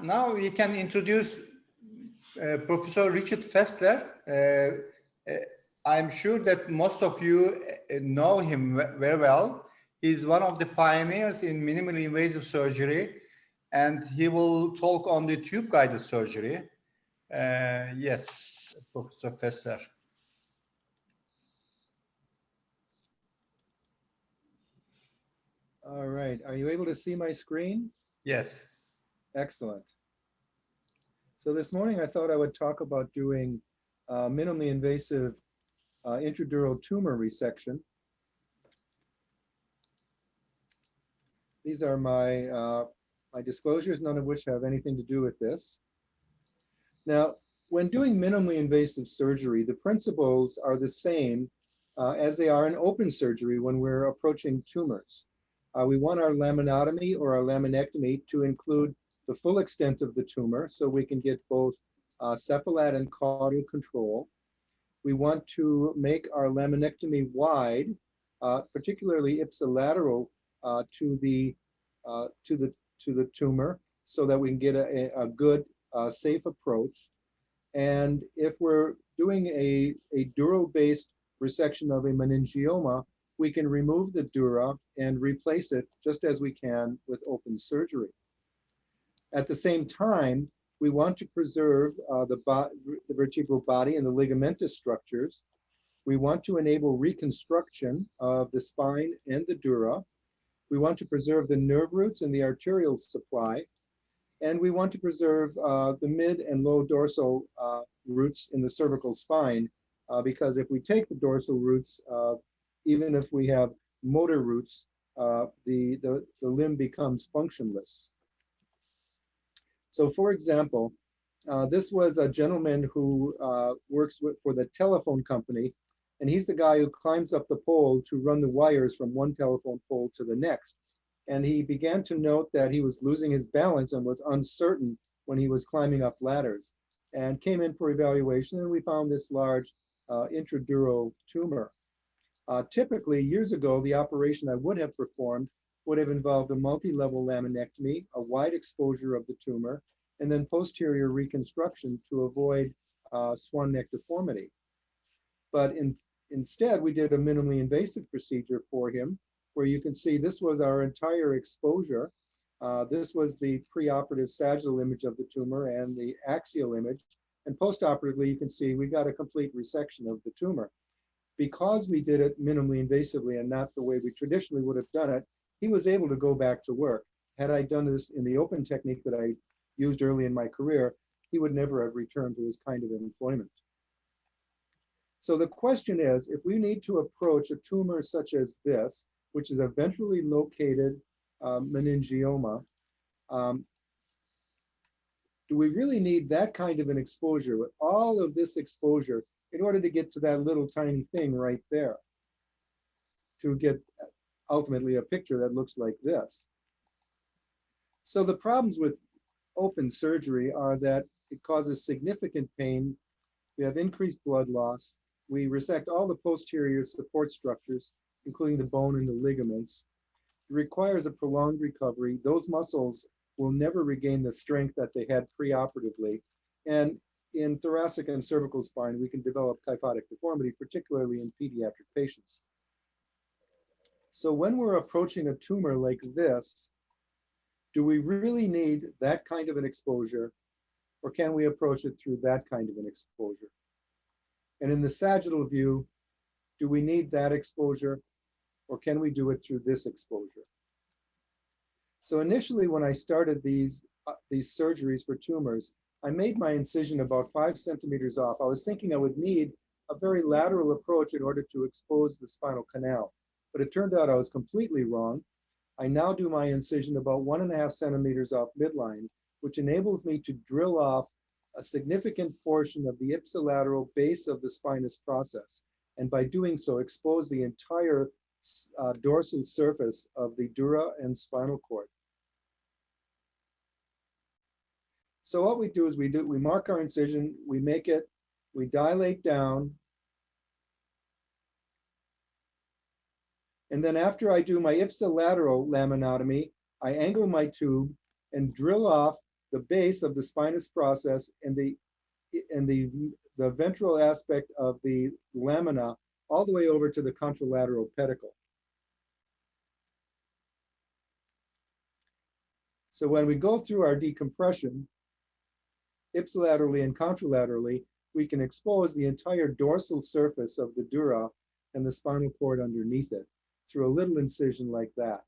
now we can introduce Professor Richard Fessler. I'm sure that most of you know him very well. He's one of the pioneers in minimally invasive surgery, and he will talk on the tube-guided surgery. Yes, Professor Fessler. All right, are you able to see my screen? Yes. Excellent. So this morning I thought I would talk about doing minimally invasive intradural tumor resection. These are my, my disclosures, none of which have anything to do with this. Now, when doing minimally invasive surgery, the principles are the same as they are in open surgery when we're approaching tumors. We want our laminotomy or our laminectomy to include the full extent of the tumor so we can get both cephalad and caudal control. We want to make our laminectomy wide, particularly ipsilateral to the tumor, so that we can get a good, safe approach. And if we're doing a dural-based resection of a meningioma, we can remove the dura and replace it just as we can with open surgery. At the same time, we want to preserve the vertebral body and the ligamentous structures. We want to enable reconstruction of the spine and the dura. We want to preserve the nerve roots and the arterial supply. And we want to preserve the mid and low dorsal roots in the cervical spine, because if we take the dorsal roots, even if we have motor roots, the limb becomes functionless. So for example, this was a gentleman who works for the telephone company, and he's the guy who climbs up the pole to run the wires from one telephone pole to the next. And he began to note that he was losing his balance and was uncertain when he was climbing up ladders, and came in for evaluation, and we found this large intradural tumor. Typically, years ago, the operation I would have performed would have involved a multi-level laminectomy, a wide exposure of the tumor, and then posterior reconstruction to avoid swan neck deformity. But instead, we did a minimally invasive procedure for him, where you can see this was our entire exposure. This was the preoperative sagittal image of the tumor and the axial image. And postoperatively, you can see we got a complete resection of the tumor. Because we did it minimally invasively and not the way we traditionally would have done it, he was able to go back to work. Had I done this in the open technique that I used early in my career, he would never have returned to his kind of employment. So the question is, if we need to approach a tumor such as this, which is a ventrally located meningioma, do we really need that kind of an exposure with all of this exposure in order to get to that little tiny thing right there, to get ultimately a picture that looks like this? So the problems with open surgery are that it causes significant pain. We have increased blood loss. We resect all the posterior support structures, including the bone and the ligaments. It requires a prolonged recovery. Those muscles will never regain the strength that they had preoperatively. And in thoracic and cervical spine, we can develop kyphotic deformity, particularly in pediatric patients. So when we're approaching a tumor like this, do we really need that kind of an exposure, or can we approach it through that kind of an exposure? And in the sagittal view, do we need that exposure, or can we do it through this exposure? So initially, when I started these surgeries for tumors, I made my incision about 5 centimeters off. I was thinking I would need a very lateral approach in order to expose the spinal canal, but it turned out I was completely wrong. I now do my incision about 1.5 centimeters off midline, which enables me to drill off a significant portion of the ipsilateral base of the spinous process, and by doing so, expose the entire dorsal surface of the dura and spinal cord. So what we do is we mark our incision, we make it, we dilate down, and then after I do my ipsilateral laminotomy, I angle my tube and drill off the base of the spinous process and the ventral aspect of the lamina all the way over to the contralateral pedicle. So when we go through our decompression, ipsilaterally and contralaterally, we can expose the entire dorsal surface of the dura and the spinal cord underneath it through a little incision like that,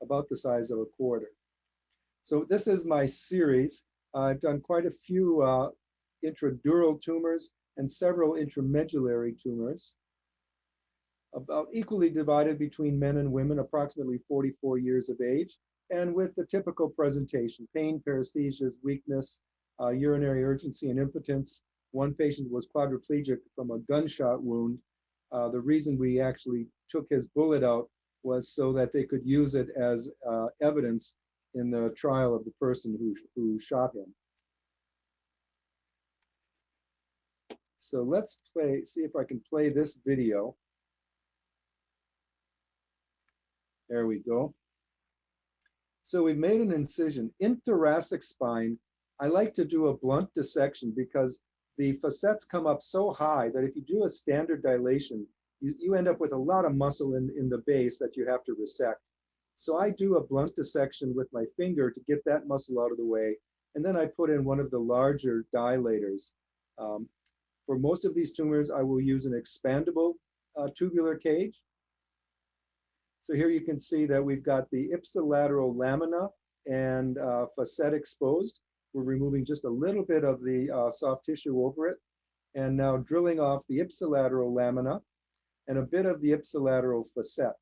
about the size of a quarter. So this is my series. I've done quite a few intradural tumors and several intramedullary tumors, about equally divided between men and women, approximately 44 years of age, and with the typical presentation: pain, paresthesias, weakness, urinary urgency, and impotence. One patient was quadriplegic from a gunshot wound. The reason we actually took his bullet out was so that they could use it as evidence in the trial of the person who shot him. So let's see if I can play this video. There we go. So we've made an incision. In thoracic spine, I like to do a blunt dissection because the facets come up so high that if you do a standard dilation, you end up with a lot of muscle in the base that you have to resect. So I do a blunt dissection with my finger to get that muscle out of the way, and then I put in one of the larger dilators. For most of these tumors, I will use an expandable tubular cage. So here you can see that we've got the ipsilateral lamina and facet exposed. We're removing just a little bit of the soft tissue over it, and now drilling off the ipsilateral lamina and a bit of the ipsilateral facet.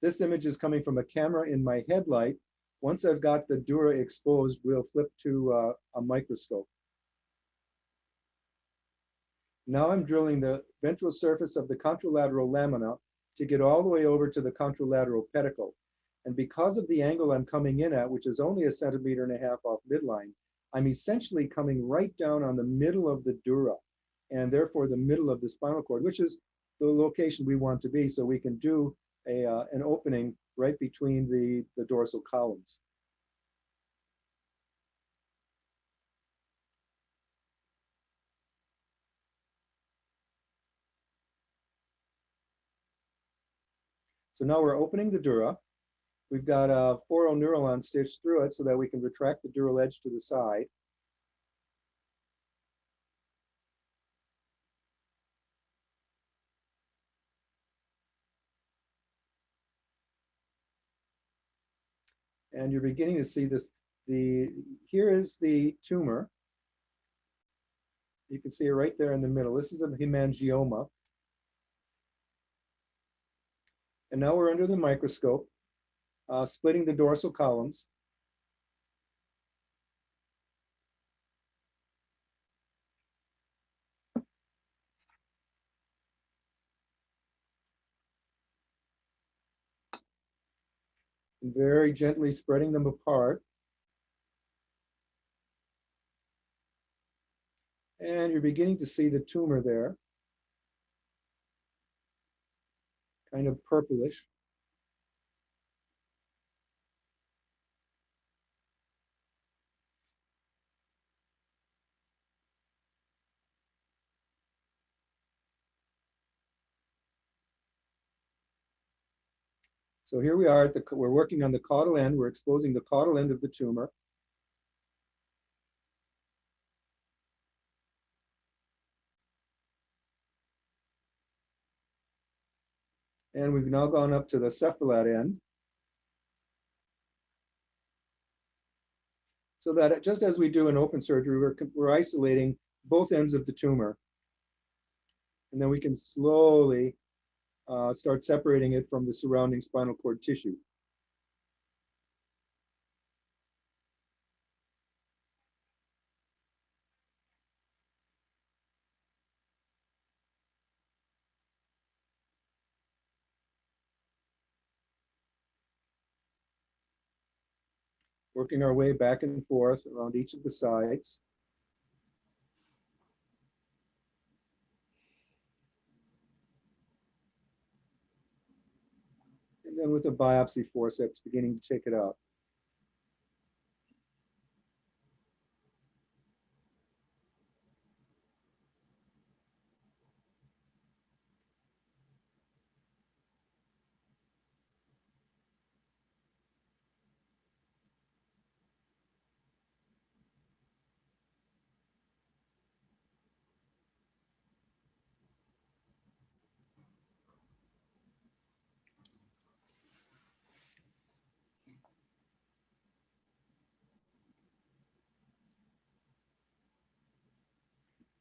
This image is coming from a camera in my headlight. Once I've got the dura exposed, we'll flip to a microscope. Now I'm drilling the ventral surface of the contralateral lamina to get all the way over to the contralateral pedicle. And because of the angle I'm coming in at, which is only 1.5 centimeters off midline, I'm essentially coming right down on the middle of the dura, and therefore the middle of the spinal cord, which is the location we want to be, so we can do an opening right between the dorsal columns. So now we're opening the dura. We've got a neuron stitched through it so that we can retract the dural edge to the side. And you're beginning to see this. Here is the tumor. You can see it right there in the middle. This is a hemangioma. And now we're under the microscope, splitting the dorsal columns. And very gently spreading them apart. And you're beginning to see the tumor there, kind of purplish. So here we are, we're working on the caudal end. We're exposing the caudal end of the tumor. And we've now gone up to the cephalad end. So that just as we do in open surgery, we're isolating both ends of the tumor. And then we can slowly start separating it from the surrounding spinal cord tissue. Working our way back and forth around each of the sides. And then with a biopsy forceps, beginning to take it out.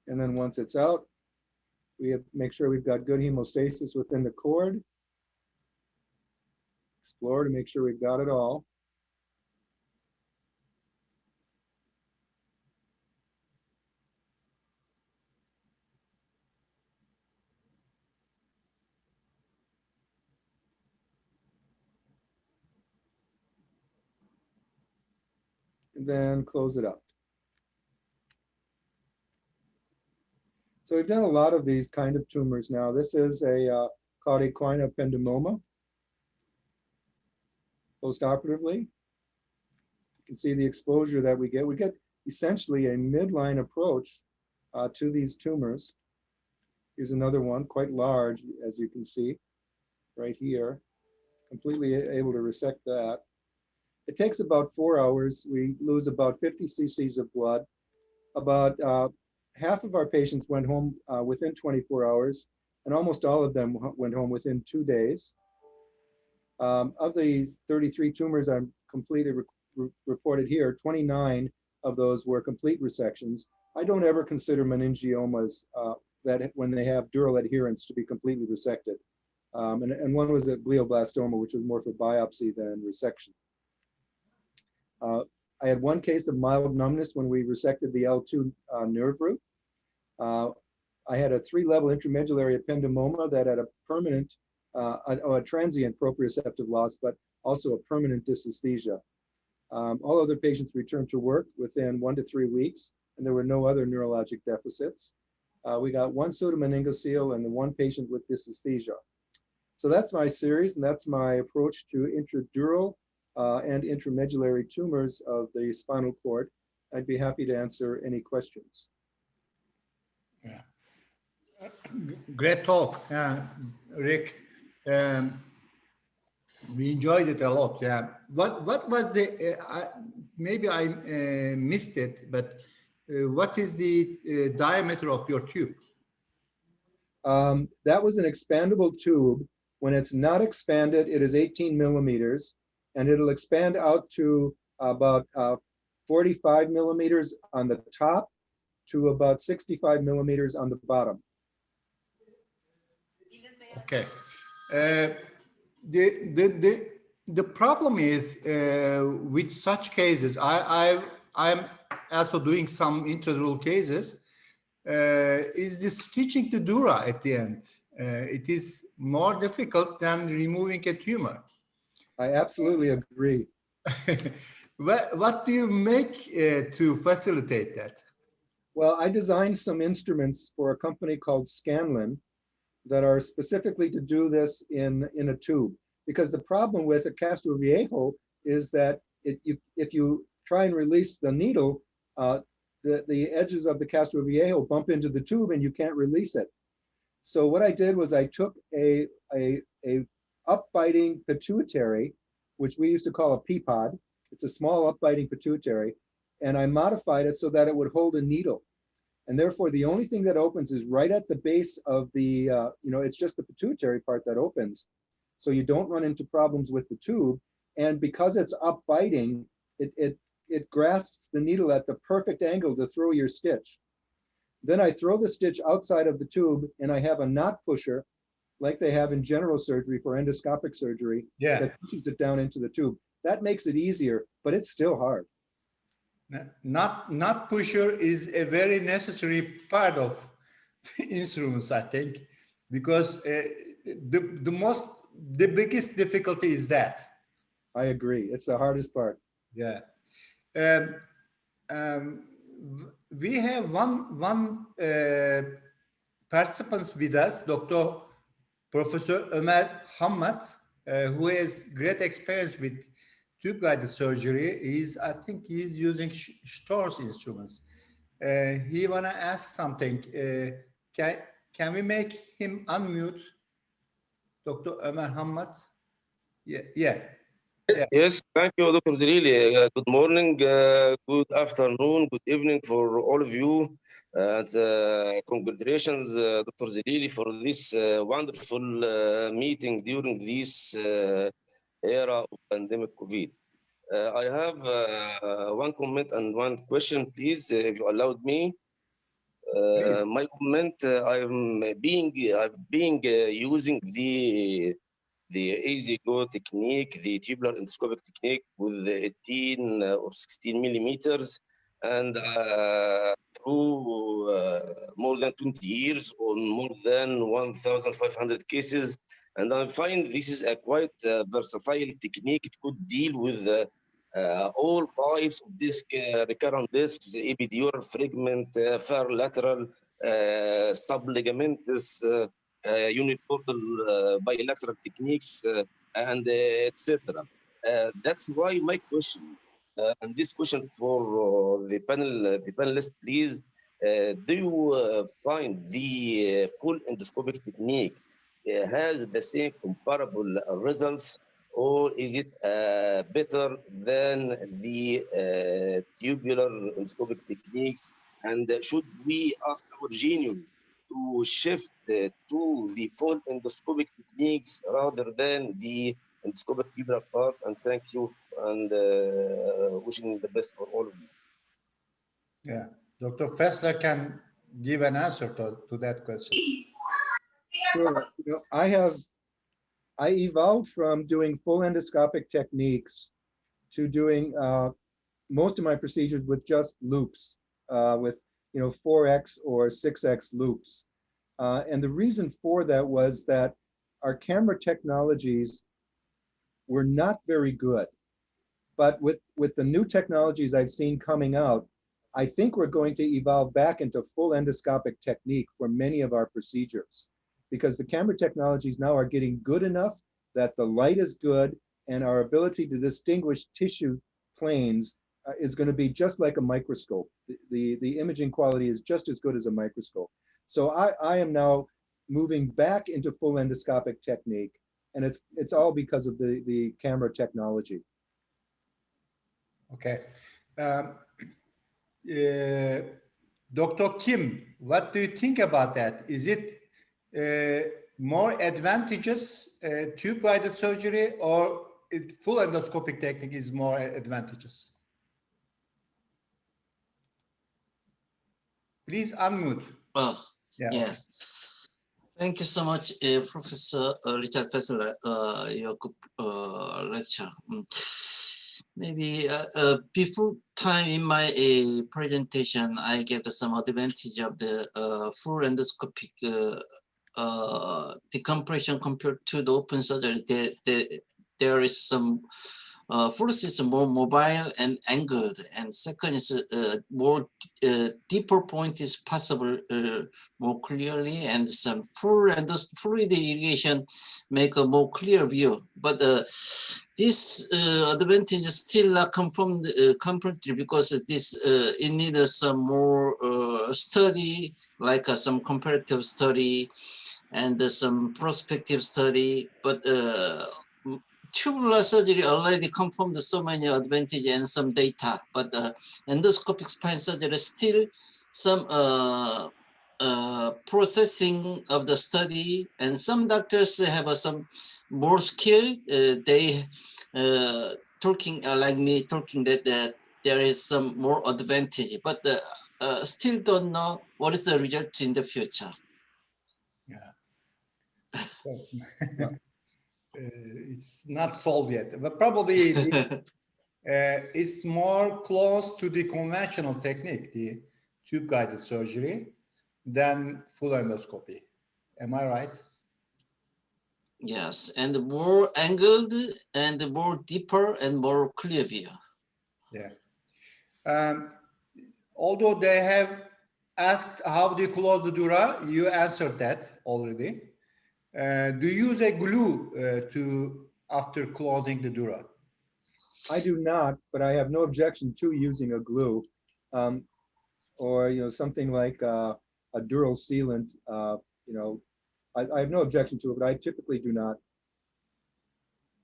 And then once it's out, we have make sure we've got good hemostasis within the cord. Explore to make sure we've got it all. And then close it up. So we've done a lot of these kind of tumors now. This is a called equine ependymoma. Postoperatively, you can see the exposure that we get. We get essentially a midline approach to these tumors. Here's another one, quite large, as you can see, right here. Completely able to resect that. It takes about 4 hours. We lose about 50 cc's of blood. About half of our patients went home within 24 hours, and almost all of them went home within 2 days. Of these 33 tumors I'm completely reported here, 29 of those were complete resections. I don't ever consider meningiomas that when they have dural adherence to be completely resected. And one was a glioblastoma, which was more for biopsy than resection. I had one case of mild numbness when we resected the L2 nerve root. I had a 3-level intramedullary ependymoma that had a permanent, a transient proprioceptive loss, but also a permanent dysesthesia. All other patients returned to work within 1 to 3 weeks, and there were no other neurologic deficits. We got 1 pseudomeningocele and 1 patient with dysesthesia. So that's my series, and that's my approach to intradural and intramedullary tumors of the spinal cord. I'd be happy to answer any questions. Yeah. Great talk, Rick. We enjoyed it a lot. Yeah. What was the? Maybe I missed it, but what is the diameter of your tube? That was an expandable tube. When it's not expanded, it is 18 millimeters, and it'll expand out to about 45 millimeters on the top to about 65 millimeters on the bottom. Okay. The problem is with such cases, I'm also doing some intradural cases, is the stitching the dura at the end. It is more difficult than removing a tumor. I absolutely agree. What do you make to facilitate that? Well, I designed some instruments for a company called Scanlon that are specifically to do this in a tube. Because the problem with a Castro Viejo is that if you try and release the needle, the edges of the Castro Viejo bump into the tube and you can't release it. So what I did was I took a up-biting pituitary, which we used to call a pea-pod. It's a small up-biting pituitary, and I modified it so that it would hold a needle. And therefore, the only thing that opens is right at the base of the, it's just the pituitary part that opens. So you don't run into problems with the tube. And because it's up biting, it grasps the needle at the perfect angle to throw your stitch. Then I throw the stitch outside of the tube, and I have a knot pusher, like they have in general surgery for endoscopic surgery, that pushes it down into the tube. That makes it easier, but it's still hard. Knot pusher is a very necessary part of instruments, I think, because the biggest difficulty is that. I agree. It's the hardest part. Yeah. We have one participant with us, Professor Ömer Hammat. who has great experience with tube-guided surgery. I think he's using Storz instruments. He wanna ask something. Can we make him unmute, Dr. Ömer Hamad? Yeah, yeah. Yes, yes. Thank you, Dr. Zileli. Good morning, good afternoon, good evening for all of you. Congratulations, Dr. Zileli, for this wonderful meeting during this era of pandemic COVID. I have one comment and one question, please, if you allowed me. My comment, I've been using the easy go technique, the tubular endoscopic technique with the 18 or 16 millimeters, and through more than 20 years on more than 1,500 cases. And I find this is a quite versatile technique. It could deal with all types of disc, recurrent discs, epidural fragment, lateral, subligamentous, uniportal bilateral techniques, and etc. That's why my question, and this question for the panelists, please, do you find the full endoscopic technique has the same comparable results, or is it better than the tubular endoscopic techniques? And should we ask our genius to shift to the full endoscopic techniques rather than the endoscopic tubular part? And thank you, and wishing the best for all of you. Yeah, Dr. Fessler can give an answer to that question. Sure. You know, I evolved from doing full endoscopic techniques to doing most of my procedures with just loops, with 4x or 6x loops. And the reason for that was that our camera technologies were not very good. But with the new technologies I've seen coming out, I think we're going to evolve back into full endoscopic technique for many of our procedures, because the camera technologies now are getting good enough that the light is good, and our ability to distinguish tissue planes is going to be just like a microscope. The imaging quality is just as good as a microscope. So I am now moving back into full endoscopic technique, and it's all because of the camera technology. Okay. Dr. Kim, what do you think about that? Is it more advantageous tube-guided surgery, or full endoscopic technique is more advantageous? Please unmute. Oh, Yeah, yes. Okay. Thank you so much, Professor Richard Fessler, your good lecture. Maybe before time in my presentation, I gave some advantage of the full endoscopic decompression compared to the open surgery. There is some first is more mobile and angled, and second is more deeper point is possible more clearly, and some fluid irrigation make a more clear view. But this advantage is still not confirmed completely, because this it needs some more study, like some comparative study and some prospective study. But tubular surgery already confirmed so many advantages and some data, but endoscopic spine surgery still some processing of the study, and some doctors have some more skill. They talking like me, talking that there is some more advantage, but still don't know what is the result in the future. Yeah. It's not solved yet, but probably it's more close to the conventional technique, the tube-guided surgery, than full endoscopy. Am I right? Yes, and more angled and more deeper and more clear view. Yeah. Although they have asked how do you close the dura, you answered that already. Do you use a glue to after closing the dura? I do not, but I have no objection to using a glue, or something like a dural sealant. I have no objection to it, but I typically do not.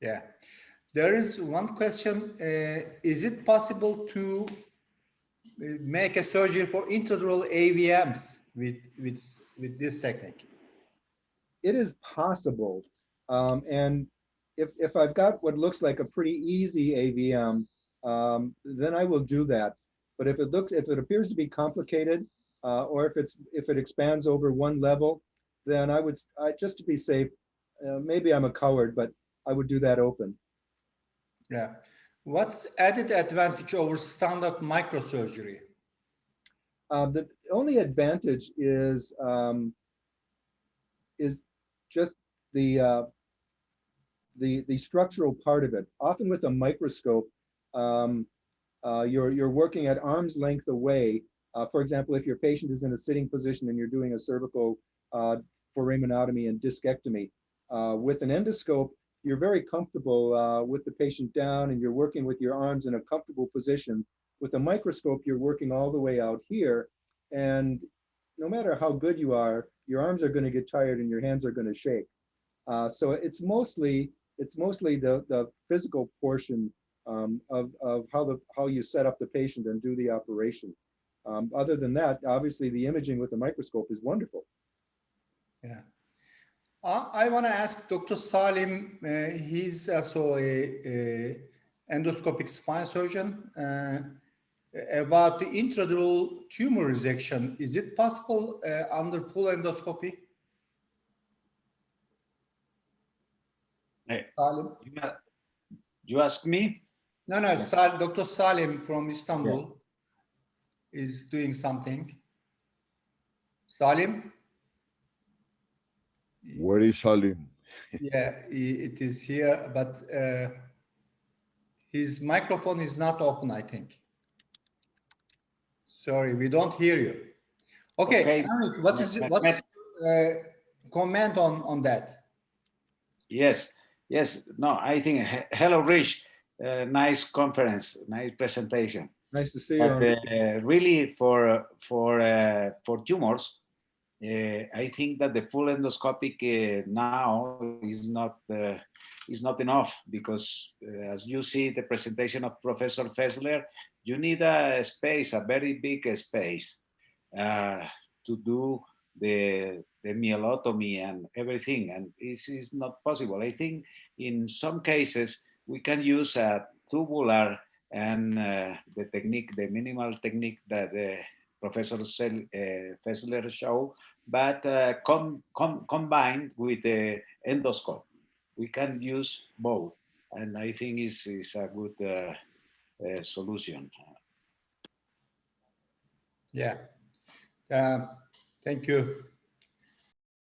Yeah. There is one question. Is it possible to make a surgery for intradural AVMs with this technique? It is possible, and if I've got what looks like a pretty easy AVM, then I will do that. But if it appears to be complicated, or if it expands over one level, then just to be safe, maybe I'm a coward, but I would do that open. Yeah. What's added advantage over standard microsurgery? The only advantage is just the structural part of it. Often with a microscope, you're working at arm's length away. For example, if your patient is in a sitting position and you're doing a cervical foraminotomy and discectomy, with an endoscope, you're very comfortable with the patient down and you're working with your arms in a comfortable position. With a microscope, you're working all the way out here, and no matter how good you are, your arms are going to get tired and your hands are going to shake. So it's mostly the physical portion of how you set up the patient and do the operation. Other than that, obviously the imaging with the microscope is wonderful. Yeah. I want to ask Dr. Salim. He's also a endoscopic spine surgeon. About the intradural tumor resection, is it possible under full endoscopy? Hey, Salim? you ask me? No, Dr. Salim from Istanbul is doing something. Salim? Where is Salim? Yeah, it is here, but his microphone is not open, I think. Sorry, we don't hear you. Okay, Amin, what's comment on that? Yes. No, I think, hello, Rich. Nice conference, nice presentation. Nice to see But you. really, for tumors, I think that the full endoscopic now is not enough, because as you see the presentation of Professor Fessler, you need a space, a very big space, to do the myelotomy and everything, and this is not possible. I think in some cases we can use a tubular and the technique, the minimal technique that Professor Fessler showed, but combined with the endoscope. We can use both, and I think is a good solution. Yeah. Thank you.